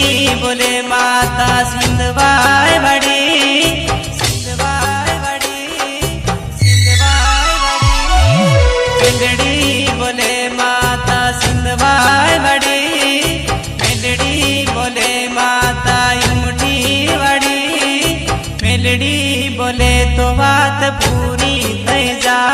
बोले माता सिंधवाय बड़ी, सिंधवाय बड़ी, सिंधवाय बड़ी। मेलड़ी बोले माता सिंधवाय बड़ी, मेलड़ी बोले माता उमटी बड़ी। मेलड़ी बोले तो बात पूरी થઈ જાય।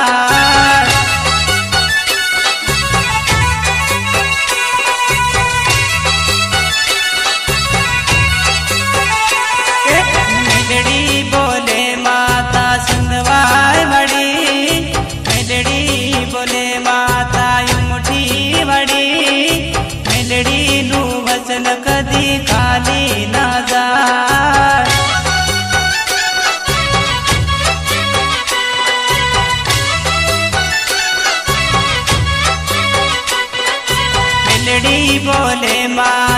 मेलड़ी बोले माता सिंधवाय बड़ी, मेलड़ी बोले माता उमटी बड़ी। मेलड़ी नु वचन कदी खाली ना जाए। मेलड़ी बोले माँ